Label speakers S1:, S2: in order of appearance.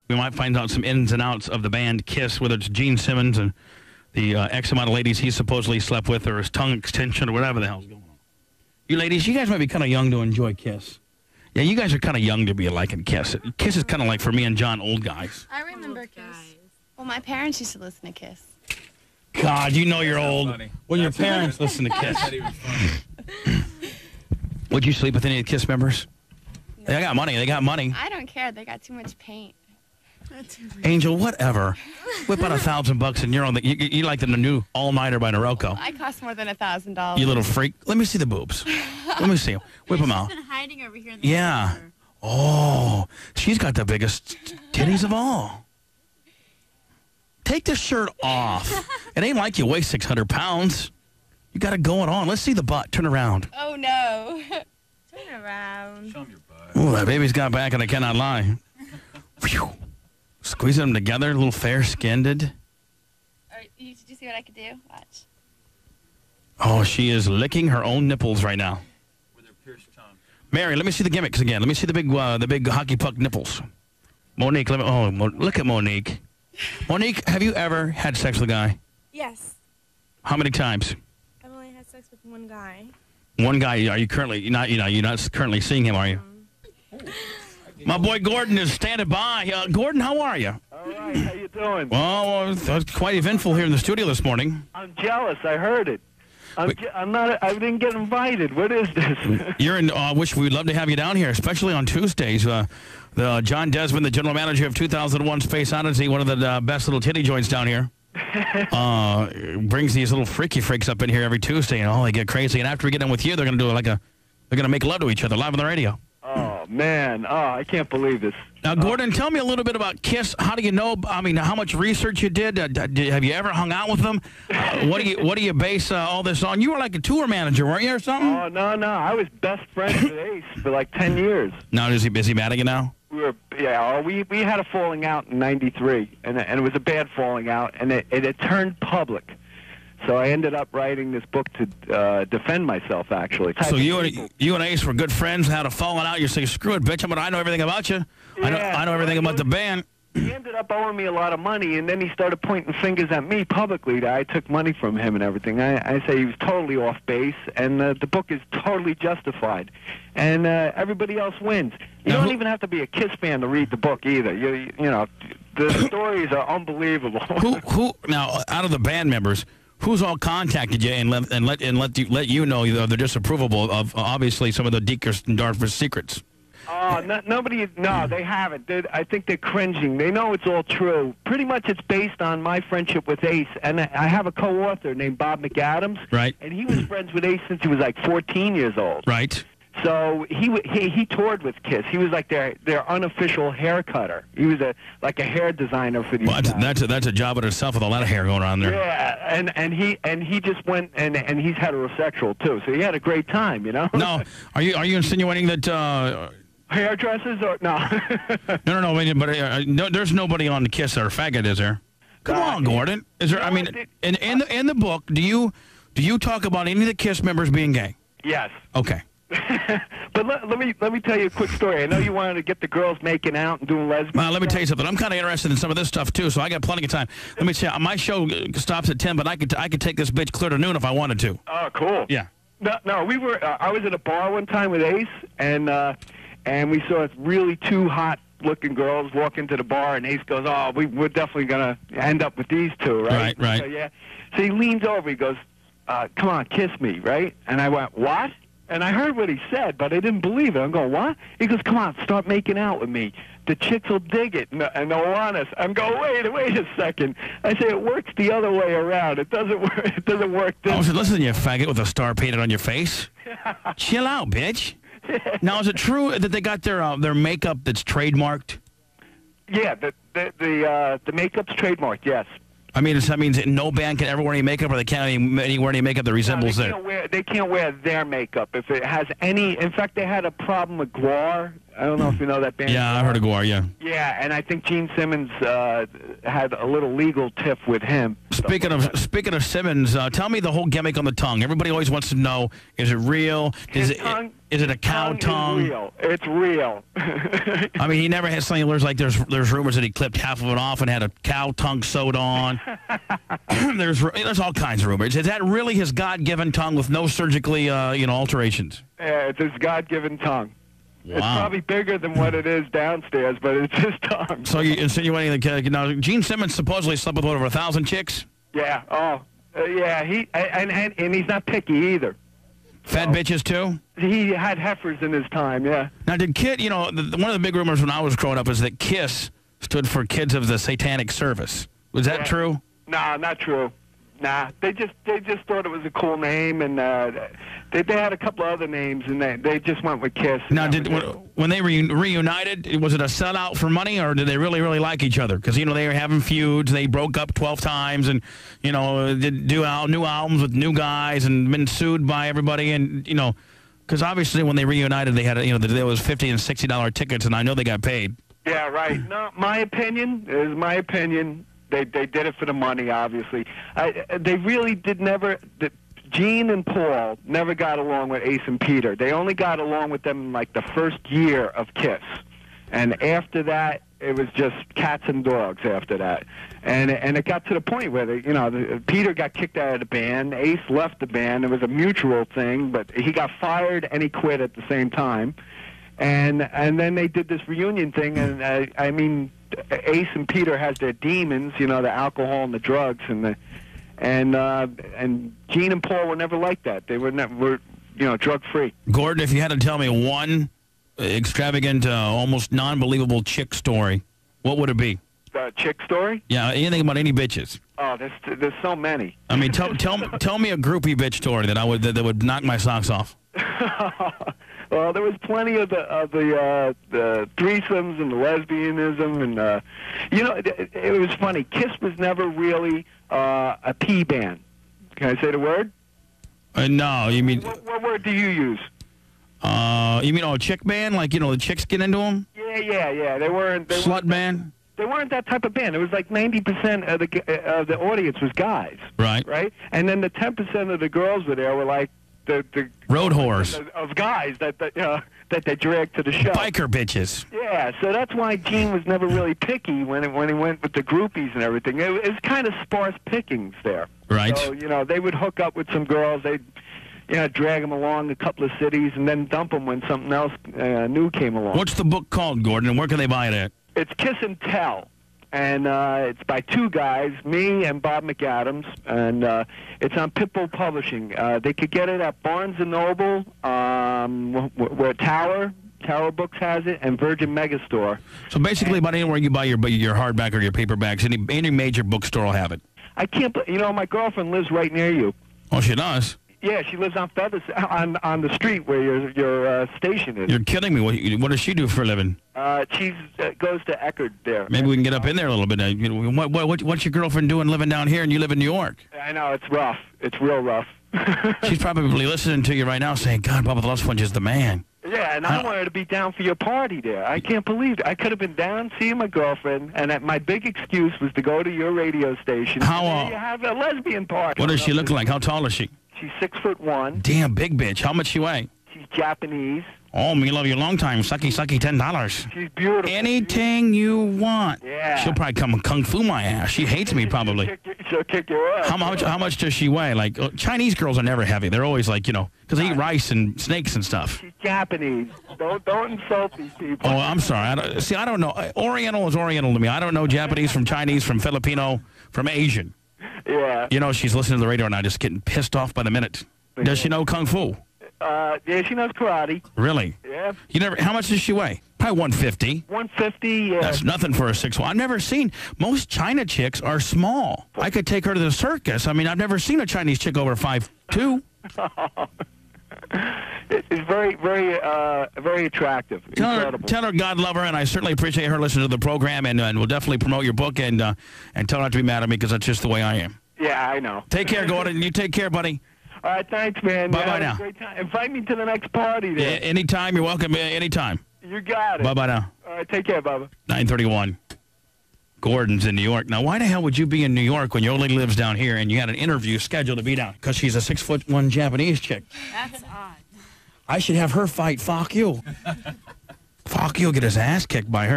S1: We might find out some ins and outs of the band Kiss, whether it's Gene Simmons and the X amount of ladies he supposedly slept with, or his tongue extension, or whatever the hell's going on. You ladies, you guys might be kind of young to enjoy Kiss. Yeah, you guys are kind of young to be liking Kiss. Kiss is kind of like, for me and John, old guys.
S2: I remember Kiss. Well, my parents used to listen to Kiss.
S1: God, you know you're old. Funny. When your parents listen to Kiss. Would you sleep with any of the Kiss members? No. They got money. They got money.
S2: I don't care. They got too much paint.
S1: Angel, whatever. Whip out $1,000 and you're on the. You like the new all-nighter by Norelco.
S2: I cost more than $1,000.
S1: You little freak. Let me see the boobs. Let me see them. Whip them out.
S3: She's been hiding over here in the
S1: corner. Oh, she's got the biggest titties of all. Take the shirt off. It ain't like you weigh 600 pounds. You got it going on. Let's see the butt. Turn around.
S2: Oh, no. Turn around.
S4: Show them your butt.
S1: Oh, that baby's got back and I cannot lie. Phew. Squeezing them together, a little fair-skinned.
S2: Did you see what I could do? Watch.
S1: Oh, she is licking her own nipples right now.
S4: With her pierced tongue.
S1: Mary, let me see the gimmicks again. Let me see the big hockey puck nipples. Monique, look at Monique. Monique, have you ever had sex with a guy?
S5: Yes.
S1: How many times?
S5: I've only had sex with one guy.
S1: One guy. Are you currently? You're not currently seeing him, are you? My boy Gordon is standing by. Gordon, how are you?
S6: All right, how you doing?
S1: Well, it was quite eventful here in the studio this morning.
S6: I'm jealous. I heard it. I'm not. I didn't get invited. What is this?
S1: You're in. Wish we'd love to have you down here, especially on Tuesdays. The John Desmond, the general manager of 2001 Space Odyssey, one of the best little titty joints down here, brings these little freaky freaks up in here every Tuesday, and they get crazy. And after we get done with you, they're gonna do they're gonna make love to each other live on the radio.
S6: Oh, man. Oh, I can't believe this.
S1: Now, Gordon, tell me a little bit about Kiss. How do you know? I mean, how much research you did? Have you ever hung out with them? What do you base all this on? You were like a tour manager, weren't you, or something?
S6: Oh, no. I was best friends with Ace for like 10 years.
S1: Now, is he mad at you now?
S6: We had a falling out in '93, and it was a bad falling out, and it turned public. So I ended up writing this book to defend myself, actually.
S1: So you and Ace were good friends, had a falling out. You say, screw it, bitch. I know everything about you.
S6: Yeah,
S1: I know everything about the band.
S6: He ended up owing me a lot of money, and then he started pointing fingers at me publicly that I took money from him and everything. I say he was totally off base, and the book is totally justified. And everybody else wins. You don't even have to be a Kiss fan to read the book either. You know, the stories are unbelievable.
S1: Who now, out of the band members, who's all contacted you and let you know the disapprovable of obviously some of the deepest and darkest secrets?
S6: Nobody. No, they haven't. I think they're cringing. They know it's all true. Pretty much, it's based on my friendship with Ace, and I have a co-author named Bob McAdams.
S1: Right.
S6: And he was friends with Ace since he was like 14 years old.
S1: Right.
S6: So he toured with Kiss. He was like their unofficial hair cutter. He was like a hair designer for these guys.
S1: That's a job in itself with a lot of hair going on there.
S6: Yeah, and he just went and he's heterosexual too. So he had a great time, you know.
S1: No, are you insinuating that?
S6: Hairdressers or no?
S1: No. But there's nobody on the Kiss that are faggot, is there? Come on, Gordon. Is there? I mean, in the book, do you talk about any of the Kiss members being gay?
S6: Yes.
S1: Okay.
S6: But let me tell you a quick story. I know you wanted to get the girls making out and doing lesbian.
S1: Well, let me tell you something. I'm kind of interested in some of this stuff too, so I got plenty of time. Let me say, my show stops at 10, but I could take this bitch clear to noon if I wanted to.
S6: Oh, cool.
S1: Yeah.
S6: No, we were. I was at a bar one time with Ace, and we saw really two hot-looking girls walk into the bar, and Ace goes, "Oh, we're definitely gonna end up with these two, right?"
S1: Right.
S6: So, yeah. So he leans over. He goes, "Come on, kiss me, right?" And I went, "What?" And I heard what he said, but I didn't believe it. I'm going, "What?" He goes, "Come on, start making out with me. The chicks will dig it, and they'll want us." I'm going, wait a second. I say, it works the other way around. It doesn't work. It doesn't work this way.
S1: So listen, you faggot with a star painted on your face. Chill out, bitch. Now, is it true that they got their makeup that's trademarked?
S6: Yeah, the makeup's trademarked, yes.
S1: I mean, that means no band can ever wear any makeup, or they can't wear any makeup that resembles
S6: they can't wear their makeup if it has any. In fact, they had a problem with Guar. I don't know if you know that band.
S1: Yeah, I heard of Gore, yeah.
S6: Yeah, and I think Gene Simmons had a little legal tiff with him.
S1: Speaking of Simmons, tell me the whole gimmick on the tongue. Everybody always wants to know, is it real? Is it a cow tongue?
S6: Is real. It's real.
S1: I mean, he never had something where like there's rumors that he clipped half of it off and had a cow tongue sewed on. there's all kinds of rumors. Is that really his God-given tongue with no surgically alterations?
S6: Yeah, it's his God-given tongue.
S1: Wow.
S6: It's probably bigger than what it is downstairs, but it's his tongue.
S1: So you're insinuating that now Gene Simmons supposedly slept with over 1,000 chicks?
S6: Yeah. Oh, yeah. And he's not picky either.
S1: Fat bitches too?
S6: He had heifers in his time. Yeah.
S1: Now, did Kid? One of the big rumors when I was growing up is that KISS stood for Kids of the Satanic Service. Was that true?
S6: Nah, not true. Nah, they just thought it was a cool name, and they had a couple other names, and they just went with KISS.
S1: Now, when they reunited, was it a sellout for money, or did they really, really like each other? Because, they were having feuds. They broke up 12 times and, did new albums with new guys and been sued by everybody. And, because obviously when they reunited, they had, there was $50 and $60 tickets, and I know they got paid.
S6: Yeah, right. No, my opinion. They did it for the money, obviously. They really did never. Gene and Paul never got along with Ace and Peter. They only got along with them in like the first year of KISS, and after that, it was just cats and dogs. After that, and it got to the point where Peter got kicked out of the band. Ace left the band. It was a mutual thing, but he got fired and he quit at the same time. And then they did this reunion thing, and I mean, Ace and Peter has their demons, the alcohol and the drugs, and Gene and Paul were never like that. They were never, drug free.
S1: Gordon, if you had to tell me one extravagant, almost non-believable chick story, what would it be?
S6: Chick story?
S1: Yeah, anything about any bitches.
S6: Oh, there's so many.
S1: I mean, tell me a groupie bitch story that would knock my socks off.
S6: Well, there was plenty of the threesomes and the lesbianism, and it was funny. KISS was never really a P band. Can I say the word?
S1: No, you mean
S6: what word do you use?
S1: You mean a chick band, like the chicks get into them?
S6: Yeah. They weren't
S1: slut band.
S6: They weren't that type of band. It was like 90% of the audience was guys. Right. And then the 10% of the girls were there were like the
S1: road whores
S6: of guys that they dragged to the show.
S1: Biker bitches.
S6: Yeah, so that's why Gene was never really picky when he went with the groupies and everything. It was kind of sparse pickings there.
S1: Right.
S6: So they would hook up with some girls. They'd drag them along a couple of cities and then dump them when something else new came along.
S1: What's the book called, Gordon, and where can they buy it at?
S6: It's Kiss and Tell. And it's by two guys, me and Bob McAdams, and it's on Pitbull Publishing. They could get it at Barnes & Noble, where Tower Books has it, and Virgin Megastore.
S1: So basically, about anywhere you buy your hardback or your paperbacks, any major bookstore will have it.
S6: I can't believe, my girlfriend lives right near you.
S1: Oh, she does?
S6: Yeah, she lives on on the street where your station is.
S1: You're kidding me. What does she do for a living?
S6: She goes to Eckerd there.
S1: Maybe we can get up in there a little bit. What's your girlfriend doing living down here and you live in New York?
S6: I know, it's rough. It's real rough.
S1: She's probably listening to you right now saying, God, Bubba the Love Sponge is the man.
S6: Yeah, and I wanted to be down for your party there. I can't believe it. I could have been down seeing my girlfriend, and my big excuse was to go to your radio station.
S1: How?
S6: And you have a lesbian party.
S1: What does she look like? How tall is she?
S6: She's 6'1".
S1: Damn, big bitch. How much she weigh?
S6: She's Japanese.
S1: Oh, me love you a long time. Sucky, $10.
S6: She's beautiful.
S1: Anything you want.
S6: Yeah.
S1: She'll probably come and kung fu my ass. She hates me probably.
S6: She'll kick your ass.
S1: How much does she weigh? Like, Chinese girls are never heavy. They're always like, because they eat rice and snakes and stuff.
S6: She's Japanese. Don't insult these people.
S1: Oh, I'm sorry. I don't know. Oriental is Oriental to me. I don't know Japanese from Chinese, from Filipino, from Asian.
S6: Yeah.
S1: She's listening to the radio and I'm just getting pissed off by the minute. Does she know kung fu?
S6: Yeah, she knows karate.
S1: Really?
S6: Yeah.
S1: How much does she weigh? Probably 150.
S6: 150, yeah.
S1: That's nothing for a 6'1". I've never seen, most China chicks are small. I could take her to the circus. I mean, I've never seen a Chinese chick over 5'2".
S6: It's very, very, very attractive.
S1: Tell her God love her, and I certainly appreciate her listening to the program, and we'll definitely promote your book, and tell her not to be mad at me, because that's just the way I am.
S6: Yeah, I know.
S1: Take care, Gordon. You take care, buddy.
S6: All right, thanks, man.
S1: Bye-bye now.
S6: Great time. Invite me to the next party there.
S1: Yeah, anytime. You're welcome. Anytime.
S6: You got it.
S1: Bye-bye now.
S6: All right, take care, Bubba.
S1: 9:31. Gordon's in New York. Now, why the hell would you be in New York when Yoli lives down here and you had an interview scheduled to be down? Because she's a 6'1" Japanese chick.
S2: That's odd.
S1: I should have her fight. Fuck you. Fuck you. Get his ass kicked by her.